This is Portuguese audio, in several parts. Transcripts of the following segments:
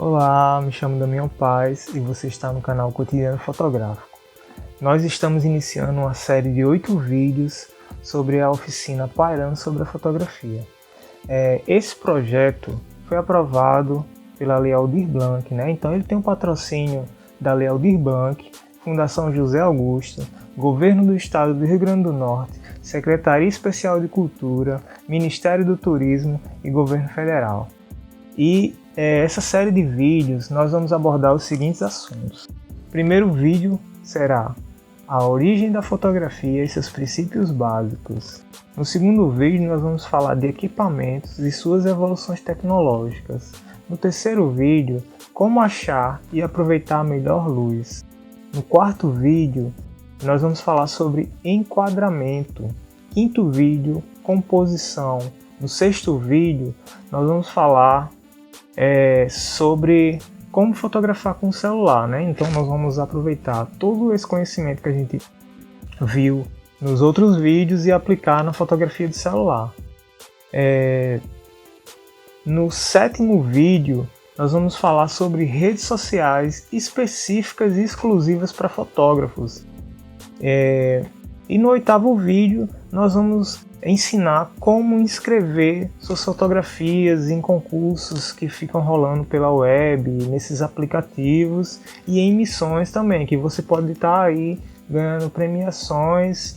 Olá, me chamo Damião Paz e você está no canal Cotidiano Fotográfico. Nós estamos iniciando uma série de 8 vídeos sobre a oficina Pairando sobre a Fotografia. Esse projeto foi aprovado pela Lei Aldir Blanc, né? Então ele tem um patrocínio da Lei Aldir Blanc, Fundação José Augusto, Governo do Estado do Rio Grande do Norte, Secretaria Especial de Cultura, Ministério do Turismo e Governo Federal. E essa série de vídeos nós vamos abordar os seguintes assuntos. O primeiro vídeo será a origem da fotografia e seus princípios básicos. No segundo vídeo nós vamos falar de equipamentos e suas evoluções tecnológicas. No terceiro vídeo, como achar e aproveitar a melhor luz. No quarto vídeo, nós vamos falar sobre enquadramento. Quinto vídeo, composição. No sexto vídeo, nós vamos falar sobre como fotografar com o celular, né? Então nós vamos aproveitar todo esse conhecimento que a gente viu nos outros vídeos e aplicar na fotografia de celular. No sétimo vídeo, nós vamos falar sobre redes sociais específicas e exclusivas para fotógrafos. E no oitavo vídeo, nós vamos ensinar como inscrever suas fotografias em concursos que ficam rolando pela web, nesses aplicativos e em missões também, que você pode estar aí ganhando premiações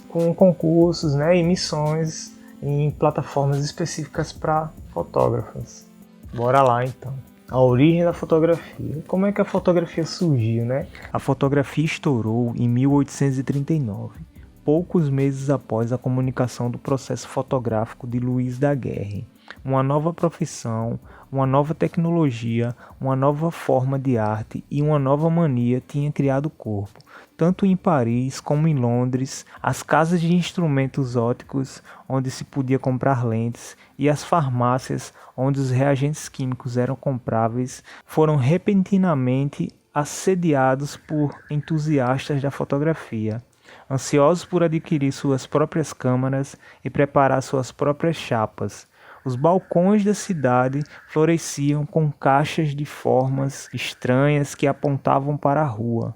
com concursos, né, e missões em plataformas específicas para fotógrafos. Bora lá então. A origem da fotografia. Como é que a fotografia surgiu, né? A fotografia estourou em 1839, poucos meses após a comunicação do processo fotográfico de Louis Daguerre. Uma nova profissão, uma nova tecnologia, uma nova forma de arte e uma nova mania tinha criado o corpo. Tanto em Paris como em Londres, as casas de instrumentos ópticos, onde se podia comprar lentes, e as farmácias, onde os reagentes químicos eram compráveis, foram repentinamente assediados por entusiastas da fotografia, ansiosos por adquirir suas próprias câmeras e preparar suas próprias chapas. Os balcões da cidade floresciam com caixas de formas estranhas que apontavam para a rua.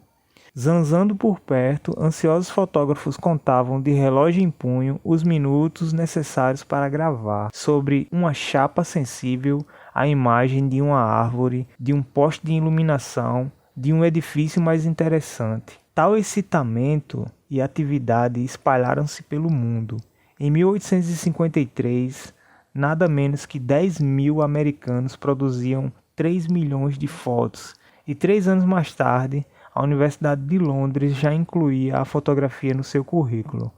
Zanzando por perto, ansiosos fotógrafos contavam de relógio em punho os minutos necessários para gravar, sobre uma chapa sensível, a imagem de uma árvore, de um poste de iluminação, de um edifício mais interessante. Tal excitamento e atividade espalharam-se pelo mundo. Em 1853, nada menos que 10.000 americanos produziam 3 milhões de fotos, e 3 anos mais tarde, a Universidade de Londres já incluía a fotografia no seu currículo.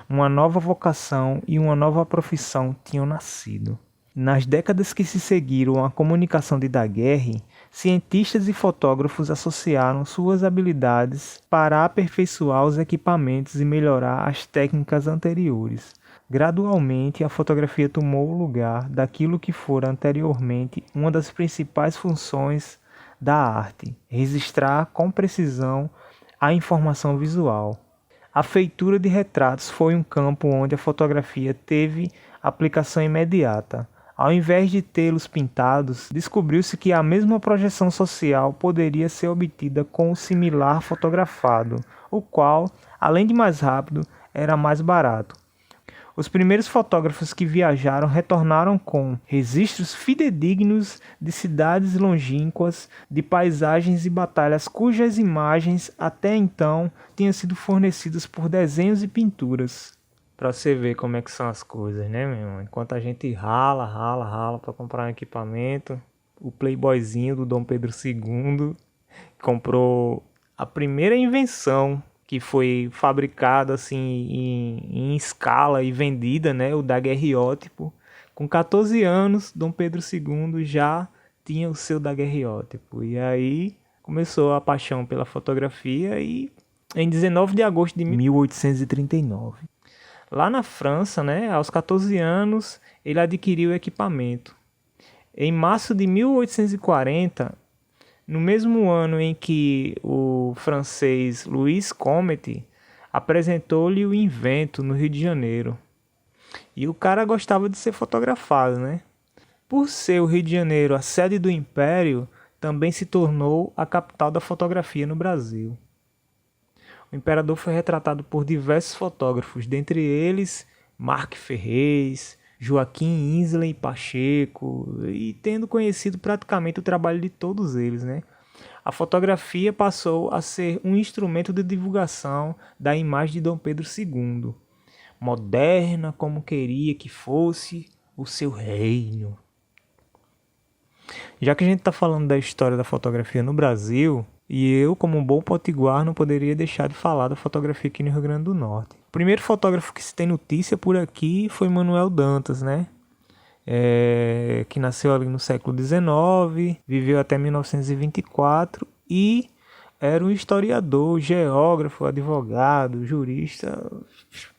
Uma nova vocação e uma nova profissão tinham nascido. Nas décadas que se seguiram à comunicação de Daguerre, cientistas e fotógrafos associaram suas habilidades para aperfeiçoar os equipamentos e melhorar as técnicas anteriores. Gradualmente, a fotografia tomou o lugar daquilo que fora anteriormente uma das principais funções da arte: registrar com precisão a informação visual. A feitura de retratos foi um campo onde a fotografia teve aplicação imediata. Ao invés de tê-los pintados, descobriu-se que a mesma projeção social poderia ser obtida com o similar fotografado, o qual, além de mais rápido, era mais barato. Os primeiros fotógrafos que viajaram retornaram com registros fidedignos de cidades longínquas, de paisagens e batalhas cujas imagens até então tinham sido fornecidas por desenhos e pinturas. Pra você ver como é que são as coisas, né, meu irmão? Enquanto a gente rala pra comprar um equipamento, o playboyzinho do Dom Pedro II comprou a primeira invenção que foi fabricado assim em escala e vendida, né, o daguerreótipo. Com 14 anos, Dom Pedro II já tinha o seu daguerreótipo. E aí começou a paixão pela fotografia e em 19 de agosto de 1839, lá na França, né, aos 14 anos, ele adquiriu o equipamento. Em março de 1840, no mesmo ano em que o francês Louis Comet apresentou-lhe o invento no Rio de Janeiro. E o cara gostava de ser fotografado, né? Por ser o Rio de Janeiro a sede do Império, também se tornou a capital da fotografia no Brasil. O imperador foi retratado por diversos fotógrafos, dentre eles Marc Ferrez, Joaquim Insley Pacheco, e tendo conhecido praticamente o trabalho de todos eles, né? A fotografia passou a ser um instrumento de divulgação da imagem de Dom Pedro II, moderna como queria que fosse o seu reino. Já que a gente está falando da história da fotografia no Brasil, e eu, como um bom potiguar, não poderia deixar de falar da fotografia aqui no Rio Grande do Norte. O primeiro fotógrafo que se tem notícia por aqui foi Manuel Dantas, né? Que nasceu ali no século XIX, viveu até 1924 e era um historiador, geógrafo, advogado, jurista,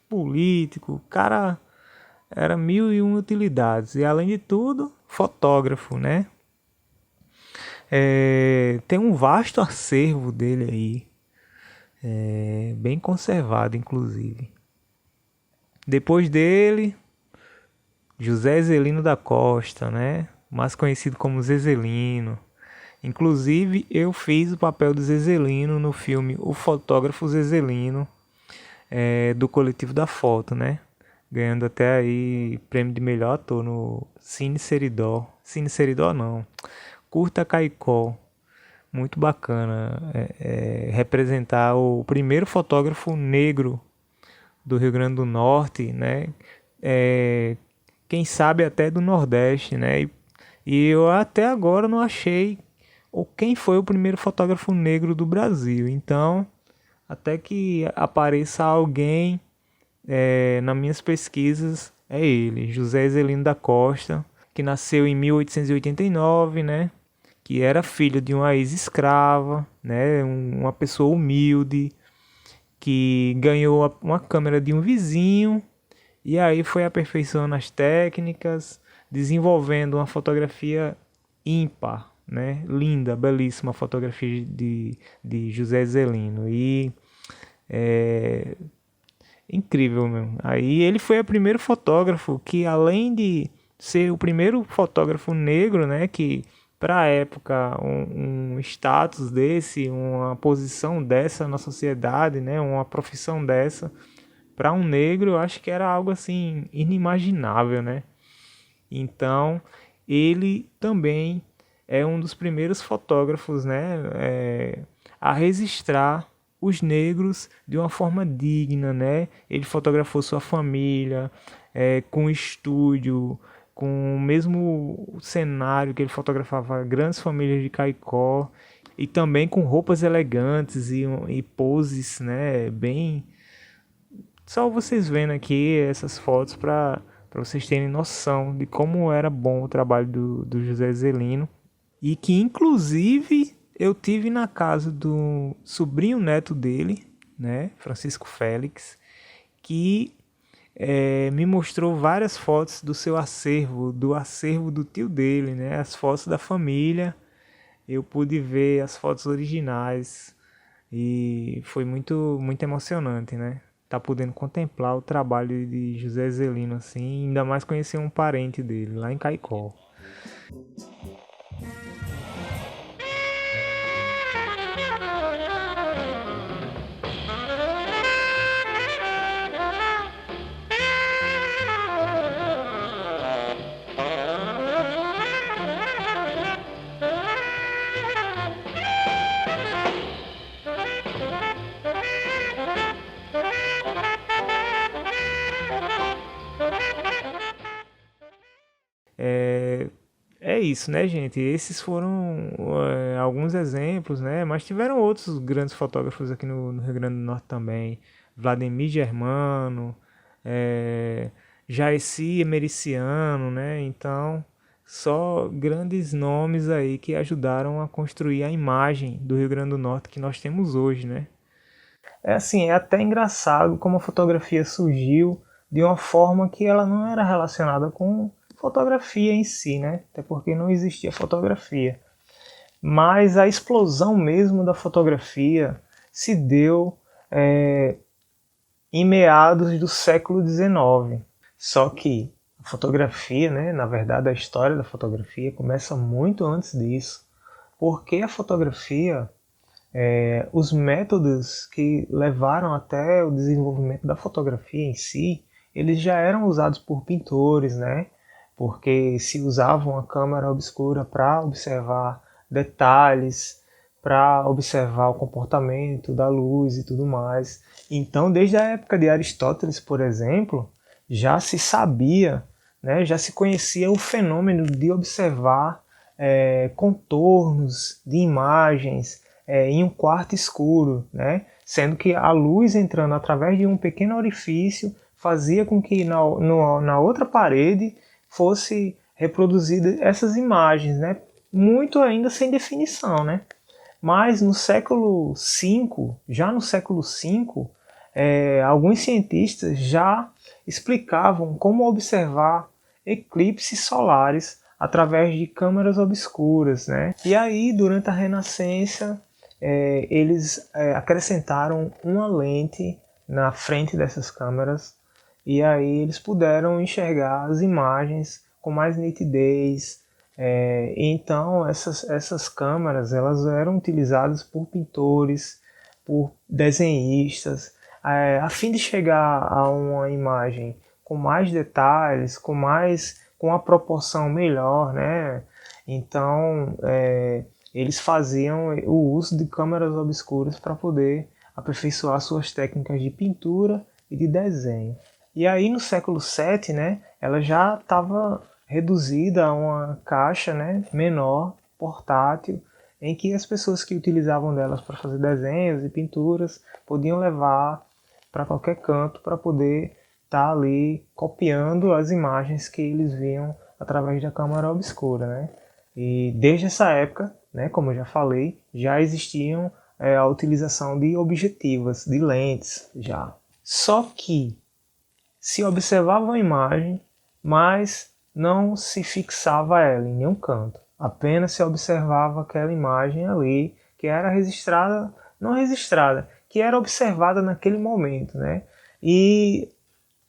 político, cara, era 1001 utilidades e além de tudo, fotógrafo, né? Tem um vasto acervo dele aí, bem conservado inclusive. Depois dele, José Zelino da Costa, né? Mais conhecido como Zezelino. Inclusive, eu fiz o papel do Zezelino no filme O Fotógrafo Zezelino, do Coletivo da Foto, né? Ganhando até aí prêmio de melhor ator no Cine Seridó. Cine Seridó não, Curta Caicó. Muito bacana representar o primeiro fotógrafo negro do Rio Grande do Norte, né? Quem sabe até do Nordeste, né? E eu até agora não achei quem foi o primeiro fotógrafo negro do Brasil. Então, até que apareça alguém nas minhas pesquisas, é ele, José Zelino da Costa, que nasceu em 1889, né? Que era filho de uma ex-escrava, né? Uma pessoa humilde, que ganhou uma câmera de um vizinho e aí foi aperfeiçoando as técnicas, desenvolvendo uma fotografia ímpar, né? Linda, belíssima fotografia de José Zelino. E incrível mesmo. Aí ele foi o primeiro fotógrafo que, além de ser o primeiro fotógrafo negro, né, que para a época um status desse, uma posição dessa na sociedade, né, uma profissão dessa, para um negro eu acho que era algo assim inimaginável, né? Então ele também é um dos primeiros fotógrafos, né, a registrar os negros de uma forma digna, né? Ele fotografou sua família com estúdio, com o mesmo cenário que ele fotografava grandes famílias de Caicó, e também com roupas elegantes e poses, né? Bem, só vocês vendo aqui essas fotos para vocês terem noção de como era bom o trabalho do José Zelino, e que inclusive eu tive na casa do sobrinho neto dele, né, Francisco Félix, que me mostrou várias fotos do seu acervo, do acervo do tio dele, né, as fotos da família. Eu pude ver as fotos originais e foi muito, muito emocionante, né? Tá podendo contemplar o trabalho de José Zelino assim, ainda mais conhecer um parente dele lá em Caicó. É isso, né, gente? Esses foram alguns exemplos, né? Mas tiveram outros grandes fotógrafos aqui no Rio Grande do Norte também. Vladimir Germano, Jaeci Emericiano, né? Então, só grandes nomes aí que ajudaram a construir a imagem do Rio Grande do Norte que nós temos hoje, né? É assim, é até engraçado como a fotografia surgiu de uma forma que ela não era relacionada com fotografia em si, né? Até porque não existia fotografia. Mas a explosão mesmo da fotografia se deu em meados do século XIX. Só que a fotografia, né, na verdade a história da fotografia começa muito antes disso, porque a fotografia, os métodos que levaram até o desenvolvimento da fotografia em si, eles já eram usados por pintores, né, porque se usava uma câmera obscura para observar detalhes, para observar o comportamento da luz e tudo mais. Então, desde a época de Aristóteles, por exemplo, já se sabia, né, já se conhecia o fenômeno de observar contornos de imagens em um quarto escuro, né, sendo que a luz entrando através de um pequeno orifício fazia com que na outra parede fosse reproduzida essas imagens, né, muito ainda sem definição, né? Mas no século V, já no século V, alguns cientistas já explicavam como observar eclipses solares através de câmeras obscuras, né? E aí, durante a Renascença, eles acrescentaram uma lente na frente dessas câmeras e aí eles puderam enxergar as imagens com mais nitidez. Então essas câmeras elas eram utilizadas por pintores, por desenhistas, a fim de chegar a uma imagem com mais detalhes, com a proporção melhor, né? Então eles faziam o uso de câmeras obscuras para poder aperfeiçoar suas técnicas de pintura e de desenho. E aí no século VII, né, ela já estava reduzida a uma caixa, né, menor, portátil, em que as pessoas que utilizavam delas para fazer desenhos e pinturas podiam levar para qualquer canto para poder estar ali copiando as imagens que eles viam através da câmera obscura, né? E desde essa época, né, como eu já falei, já existiam a utilização de objetivas, de lentes já. Só que se observava uma imagem, mas não se fixava ela em nenhum canto. Apenas se observava aquela imagem ali, que era registrada, não registrada, que era observada naquele momento, né? E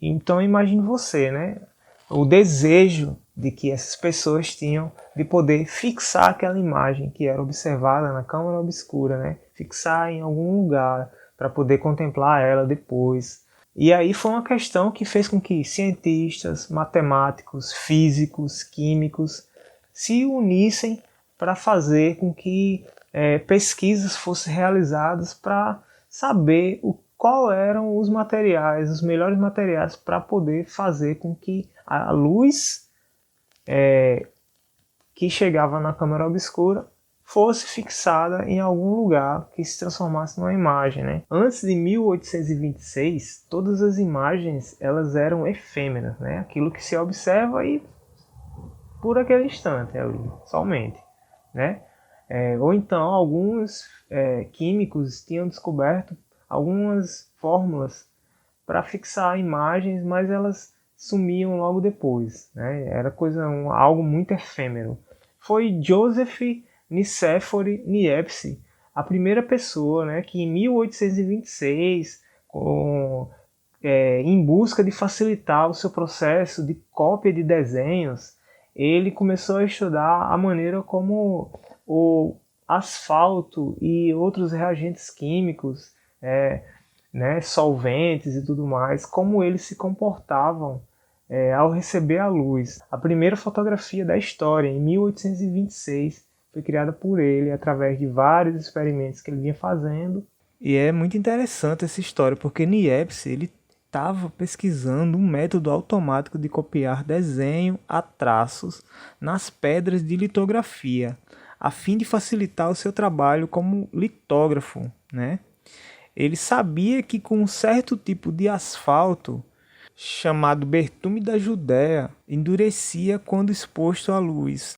então imagine você, né? O desejo de que essas pessoas tinham de poder fixar aquela imagem que era observada na câmara obscura, né? Fixar em algum lugar para poder contemplar ela depois. E aí foi uma questão que fez com que cientistas, matemáticos, físicos, químicos se unissem para fazer com que pesquisas fossem realizadas para saber qual eram os materiais, os melhores materiais para poder fazer com que a luz que chegava na câmara obscura fosse fixada em algum lugar que se transformasse numa imagem, né? Antes de 1826, todas as imagens elas eram efêmeras, né? Aquilo que se observa e por aquele instante ali, somente, né? Ou então alguns químicos tinham descoberto algumas fórmulas para fixar imagens, mas elas sumiam logo depois, né? Era algo muito efêmero. Foi Joseph Nicéphore Niepce, a primeira pessoa, né, que em 1826, em busca de facilitar o seu processo de cópia de desenhos, ele começou a estudar a maneira como o asfalto e outros reagentes químicos, né, solventes e tudo mais, como eles se comportavam ao receber a luz. A primeira fotografia da história, em 1826, foi criada por ele através de vários experimentos que ele vinha fazendo. E é muito interessante essa história, porque Niepce ele estava pesquisando um método automático de copiar desenho a traços nas pedras de litografia, a fim de facilitar o seu trabalho como litógrafo, né? Ele sabia que com um certo tipo de asfalto, chamado bertume da Judéia, endurecia quando exposto à luz.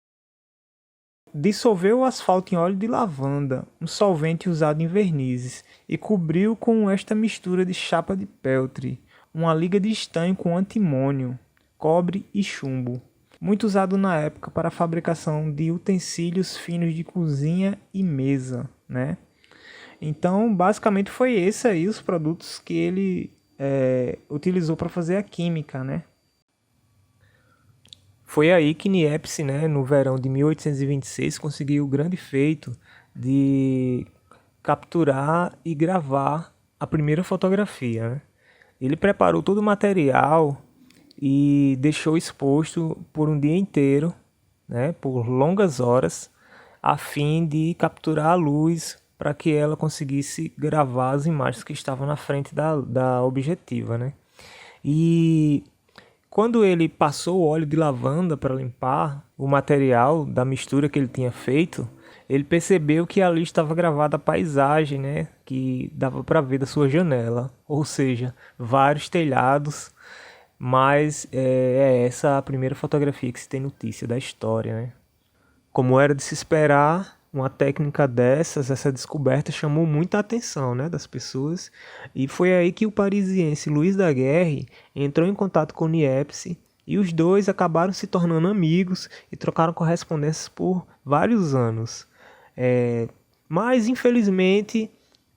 Dissolveu o asfalto em óleo de lavanda, um solvente usado em vernizes, e cobriu com esta mistura de chapa de peltre, uma liga de estanho com antimônio, cobre e chumbo, muito usado na época para a fabricação de utensílios finos de cozinha e mesa, né? Então, basicamente foi esse aí os produtos que ele utilizou para fazer a química, né? Foi aí que Niepce, né, no verão de 1826, conseguiu o grande feito de capturar e gravar a primeira fotografia, né? Ele preparou todo o material e deixou exposto por um dia inteiro, né, por longas horas, a fim de capturar a luz para que ela conseguisse gravar as imagens que estavam na frente da objetiva, né? E quando ele passou o óleo de lavanda para limpar o material da mistura que ele tinha feito, ele percebeu que ali estava gravada a paisagem, né, que dava para ver da sua janela, ou seja, vários telhados, mas é essa a primeira fotografia que se tem notícia da história, né? Como era de se esperar, uma técnica dessas, essa descoberta chamou muita atenção, né, das pessoas, e foi aí que o parisiense Louis Daguerre entrou em contato com Niepce e os dois acabaram se tornando amigos e trocaram correspondências por vários anos. Mas, infelizmente,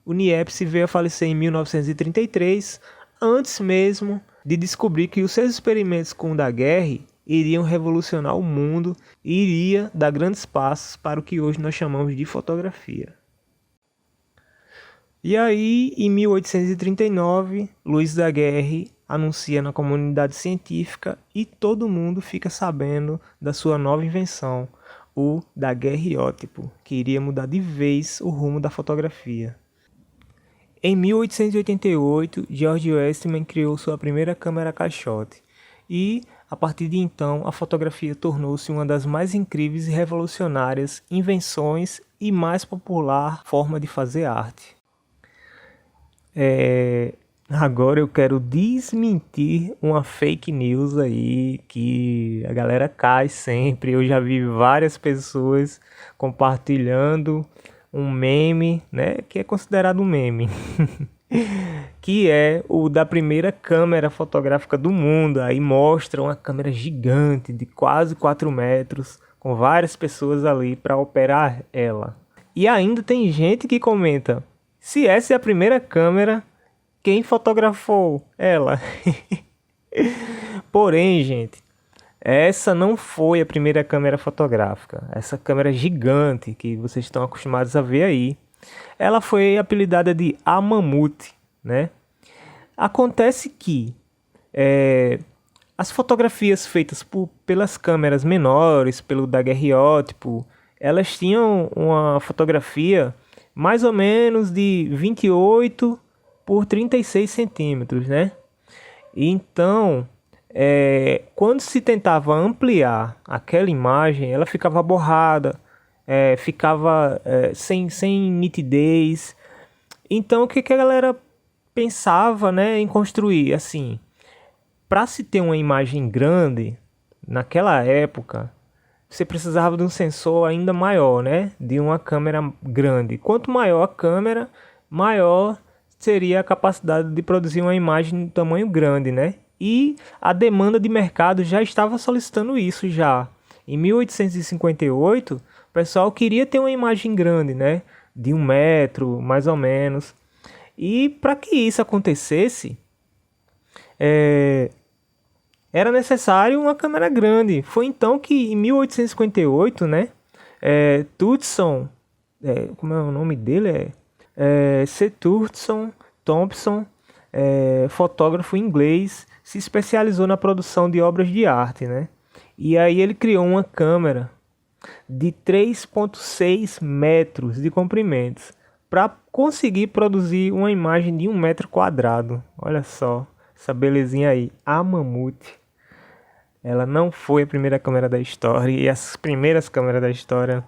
o Niepce veio a falecer em 1933, antes mesmo de descobrir que os seus experimentos com o Daguerre iriam revolucionar o mundo e iria dar grandes passos para o que hoje nós chamamos de fotografia. E aí, em 1839, Louis Daguerre anuncia na comunidade científica e todo mundo fica sabendo da sua nova invenção, o daguerreótipo, que iria mudar de vez o rumo da fotografia. Em 1888, George Westman criou sua primeira câmera caixote e, a partir de então, a fotografia tornou-se uma das mais incríveis e revolucionárias invenções e mais popular forma de fazer arte. Agora eu quero desmentir uma fake news aí que a galera cai sempre. Eu já vi várias pessoas compartilhando um meme, né, que é considerado um meme, que é o da primeira câmera fotográfica do mundo. Aí mostra uma câmera gigante de quase 4 metros, com várias pessoas ali para operar ela. E ainda tem gente que comenta: se essa é a primeira câmera, quem fotografou ela? Porém, gente, essa não foi a primeira câmera fotográfica. Essa câmera gigante que vocês estão acostumados a ver aí, ela foi apelidada de A Mamute, né? Acontece que as fotografias feitas pelas câmeras menores, pelo daguerreótipo, elas tinham uma fotografia mais ou menos de 28 por 36 centímetros, né? Então, quando se tentava ampliar aquela imagem, ela ficava borrada, ficava sem nitidez. Então, o que a galera pensava, né, em construir? Assim, para se ter uma imagem grande, naquela época, você precisava de um sensor ainda maior, né? De uma câmera grande. Quanto maior a câmera, maior seria a capacidade de produzir uma imagem de tamanho grande, né? E a demanda de mercado já estava solicitando isso já. Em 1858, o pessoal queria ter uma imagem grande, né? De 1 metro, mais ou menos. E para que isso acontecesse, era necessário uma câmera grande. Foi então que, em 1858, né? Townsend, como é o nome dele? C. Townsend Thompson, fotógrafo inglês, se especializou na produção de obras de arte, né? E aí ele criou uma câmera de 3,6 metros de comprimento para conseguir produzir uma imagem de 1 metro quadrado. Olha só essa belezinha aí, a Mamute. Ela não foi a primeira câmera da história, e as primeiras câmeras da história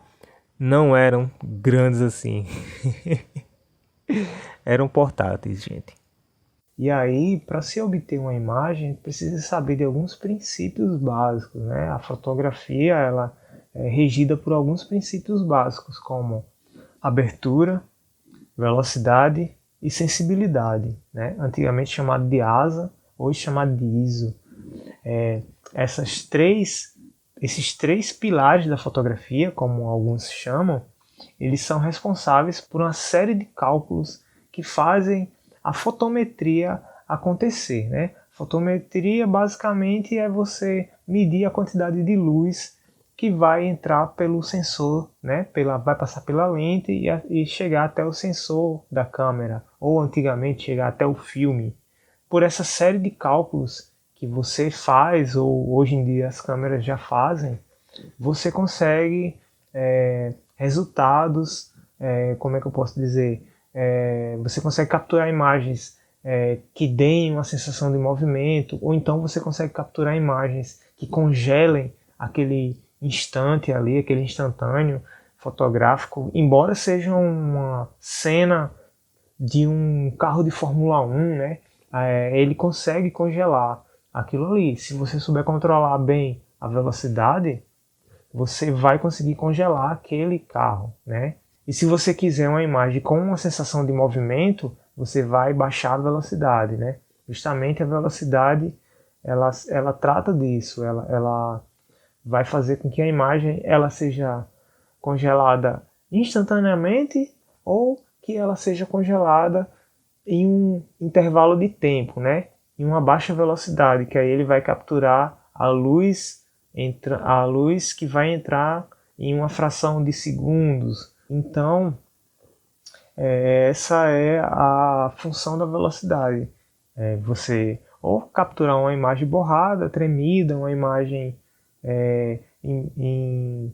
não eram grandes assim. Eram portáteis, gente. E aí, para se obter uma imagem, precisa saber de alguns princípios básicos, né? A fotografia, ela é regida por alguns princípios básicos, como abertura, velocidade e sensibilidade, né? Antigamente chamado de ASA, hoje chamado de ISO. Esses três pilares da fotografia, como alguns chamam, eles são responsáveis por uma série de cálculos que fazem a fotometria acontecer, né? Fotometria basicamente é você medir a quantidade de luz que vai entrar pelo sensor, né? Vai passar pela lente e chegar até o sensor da câmera, ou antigamente chegar até o filme. Por essa série de cálculos que você faz, ou hoje em dia as câmeras já fazem, você consegue resultados, como é que eu posso dizer? Você consegue capturar imagens que deem uma sensação de movimento, ou então você consegue capturar imagens que congelem aquele instante ali, aquele instantâneo fotográfico, embora seja uma cena de um carro de Fórmula 1, né? Ele consegue congelar aquilo ali. Se você souber controlar bem a velocidade, você vai conseguir congelar aquele carro, né? E se você quiser uma imagem com uma sensação de movimento, você vai baixar a velocidade, né? Justamente a velocidade, ela trata disso, ela vai fazer com que a imagem ela seja congelada instantaneamente ou que ela seja congelada em um intervalo de tempo, né? Em uma baixa velocidade, que aí ele vai capturar a luz que vai entrar em uma fração de segundos. Então, essa é a função da velocidade. Você ou capturar uma imagem borrada, tremida, uma imagem em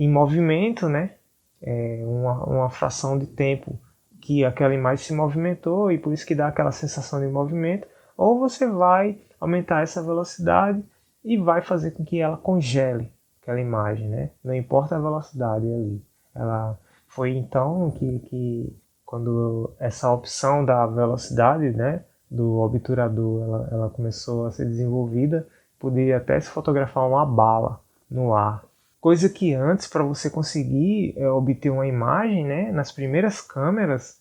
movimento, né? Uma fração de tempo que aquela imagem se movimentou e por isso que dá aquela sensação de movimento, ou você vai aumentar essa velocidade e vai fazer com que ela congele aquela imagem, né? Não importa a velocidade ali. Ela foi então que quando essa opção da velocidade, né, do obturador, ela começou a ser desenvolvida, poderia até se fotografar uma bala no ar. Coisa que antes, para você conseguir obter uma imagem, né, nas primeiras câmeras,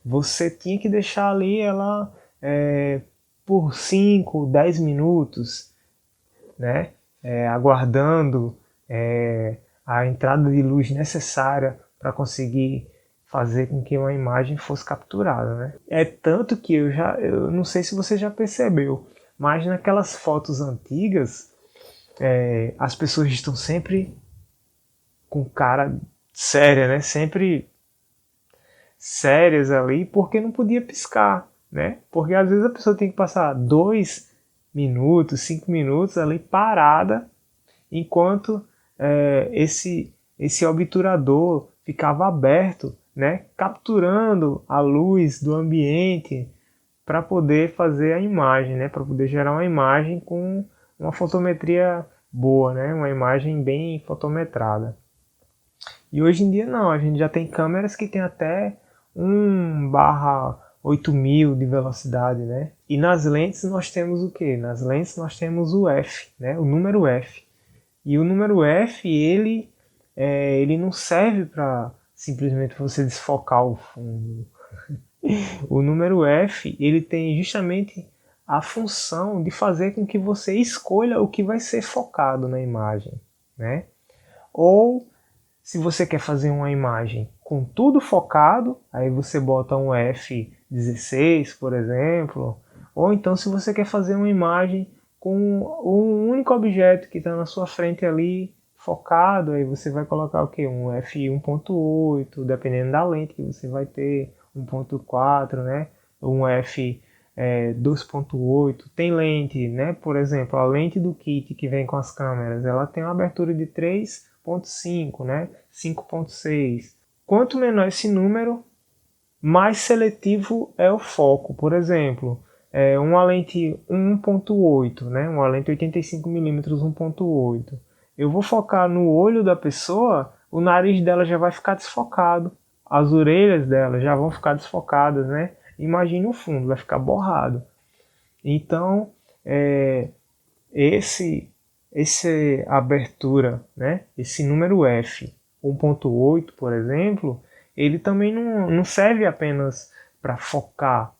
você tinha que deixar ali ela por 5, 10 minutos, né, aguardando a entrada de luz necessária para conseguir fazer com que uma imagem fosse capturada, né? É tanto que eu não sei se você já percebeu, mas naquelas fotos antigas, as pessoas estão sempre com cara séria, né? Sempre sérias ali, porque não podia piscar, né? Porque às vezes a pessoa tem que passar 2 minutos, 5 minutos ali parada, enquanto esse obturador ficava aberto, né? Capturando a luz do ambiente para poder fazer a imagem, né? Para poder gerar uma imagem com uma fotometria boa, né? Uma imagem bem fotometrada. E hoje em dia não, a gente já tem câmeras que tem até 1/8000 de velocidade, né? E nas lentes nós temos o quê? Nas lentes nós temos o f, né? O número f. E o número f, ele não serve para simplesmente você desfocar o fundo. O número f, ele tem justamente a função de fazer com que você escolha o que vai ser focado na imagem, né? Ou se você quer fazer uma imagem com tudo focado, aí você bota um f16, por exemplo. Ou então se você quer fazer uma imagem com um único objeto que está na sua frente ali focado, aí você vai colocar o quê? Um f1.8, dependendo da lente que você vai ter, 1.4, né? Um f 2.8. Tem lente, né? Por exemplo, a lente do kit que vem com as câmeras, ela tem uma abertura de 3.5, né? 5.6. Quanto menor esse número, mais seletivo é o foco. Por exemplo, uma lente 1.8, né? Uma lente 85mm 1.8. Eu vou focar no olho da pessoa, o nariz dela já vai ficar desfocado, as orelhas dela já vão ficar desfocadas, né? Imagine o fundo, vai ficar borrado. Então, essa abertura, né? Esse número f, 1.8, por exemplo, ele também não serve apenas para focar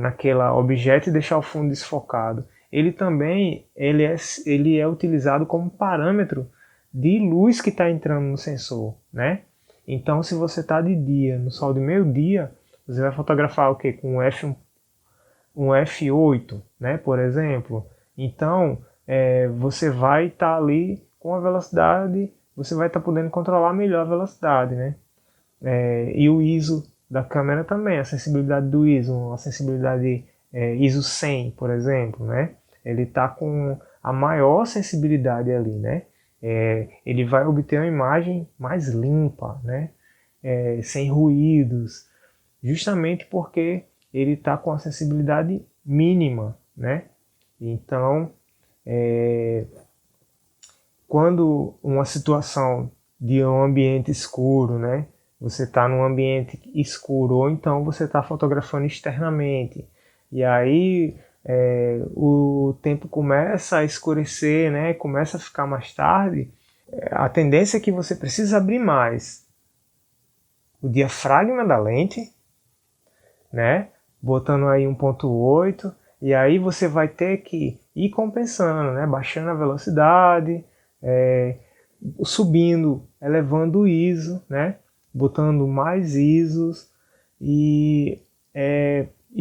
naquele objeto e deixar o fundo desfocado. Ele também ele é utilizado como parâmetro de luz que está entrando no sensor, né? Então, se você está de dia, no sol de meio-dia, você vai fotografar com um f8, né, por exemplo. Então, você vai estar ali com a velocidade, você vai estar podendo controlar melhor a velocidade, né? E o ISO da câmera também, a sensibilidade do ISO, a sensibilidade ISO 100, por exemplo, né? Ele está com a maior sensibilidade ali, né? Ele vai obter uma imagem mais limpa, né? Sem ruídos, justamente porque ele está com a sensibilidade mínima, né? Então, quando uma situação de um ambiente escuro, né? Você está num ambiente escuro, ou então você está fotografando externamente, e aí o tempo começa a escurecer, né? Começa a ficar mais tarde, a tendência é que você precisa abrir mais o diafragma da lente, né? Botando aí 1.8, e aí você vai ter que ir compensando, né? Baixando a velocidade, subindo, elevando o ISO, né? Botando mais ISOs e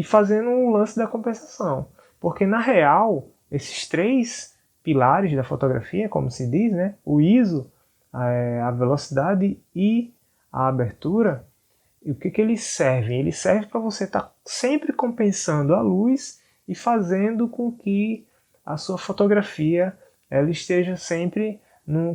fazendo um lance da compensação. Porque na real, esses três pilares da fotografia, como se diz, né? O ISO, a velocidade e a abertura, e o que eles servem? Eles servem para você estar sempre compensando a luz e fazendo com que a sua fotografia ela esteja sempre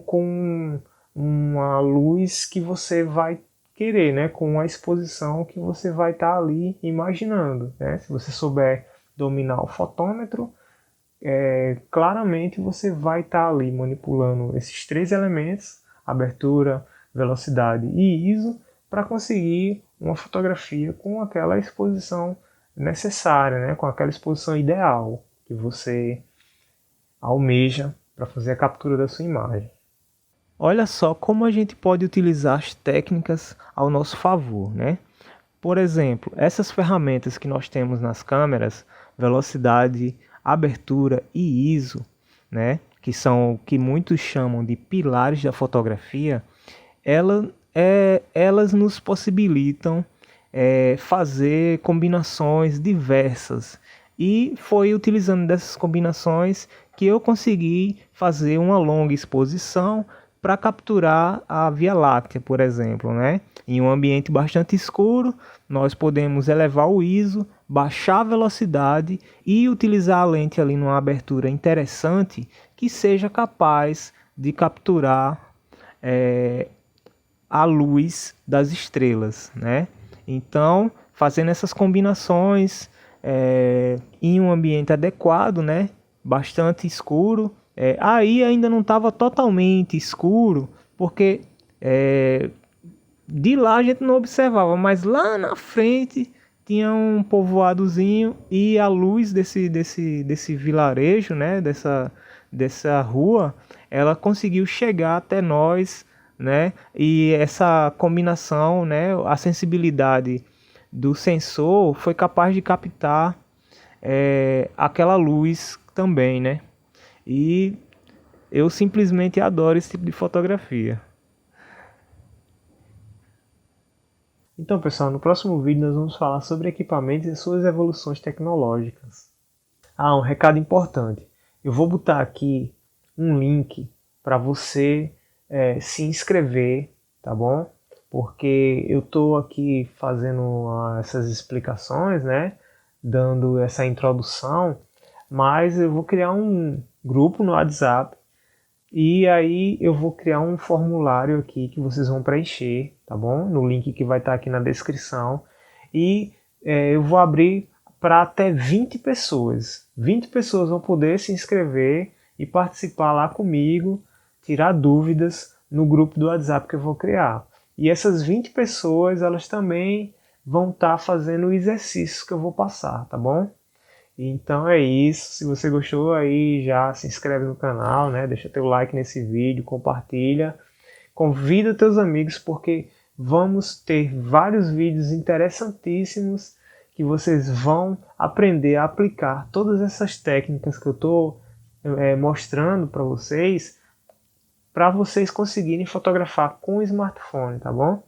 com uma luz que você vai querer, né? Com a exposição que você vai estar ali imaginando, né? Se você souber dominar o fotômetro, claramente você vai estar ali manipulando esses três elementos, abertura, velocidade e ISO, para conseguir uma fotografia com aquela exposição necessária, né? Com aquela exposição ideal que você almeja para fazer a captura da sua imagem. Olha só como a gente pode utilizar as técnicas ao nosso favor, né? Por exemplo, essas ferramentas que nós temos nas câmeras, velocidade, abertura e ISO, né? Que são o que muitos chamam de pilares da fotografia, elas nos possibilitam fazer combinações diversas. E foi utilizando dessas combinações que eu consegui fazer uma longa exposição para capturar a Via Láctea, por exemplo, né? Em um ambiente bastante escuro, nós podemos elevar o ISO, baixar a velocidade e utilizar a lente ali numa abertura interessante que seja capaz de capturar a luz das estrelas, né? Então, fazendo essas combinações em um ambiente adequado, né? Bastante escuro. Aí ainda não estava totalmente escuro, porque de lá a gente não observava, mas lá na frente tinha um povoadozinho e a luz desse vilarejo, né? Dessa rua, ela conseguiu chegar até nós, né? E essa combinação, né? A sensibilidade do sensor foi capaz de captar aquela luz também, né? E eu simplesmente adoro esse tipo de fotografia. Então, pessoal, no próximo vídeo nós vamos falar sobre equipamentos e suas evoluções tecnológicas. Um recado importante. Eu vou botar aqui um link para você se inscrever, tá bom? Porque eu estou aqui fazendo essas explicações, né? Dando essa introdução, mas eu vou criar um grupo no WhatsApp e aí eu vou criar um formulário aqui que vocês vão preencher, tá bom? No link que vai estar aqui na descrição. E eu vou abrir para até 20 pessoas. 20 pessoas vão poder se inscrever e participar lá comigo, tirar dúvidas no grupo do WhatsApp que eu vou criar. E essas 20 pessoas, elas também vão estar fazendo o exercício que eu vou passar, tá bom? Então é isso, se você gostou aí já se inscreve no canal, né? Deixa teu like nesse vídeo, compartilha, convida teus amigos porque vamos ter vários vídeos interessantíssimos que vocês vão aprender a aplicar todas essas técnicas que eu estou mostrando para vocês conseguirem fotografar com o smartphone, tá bom?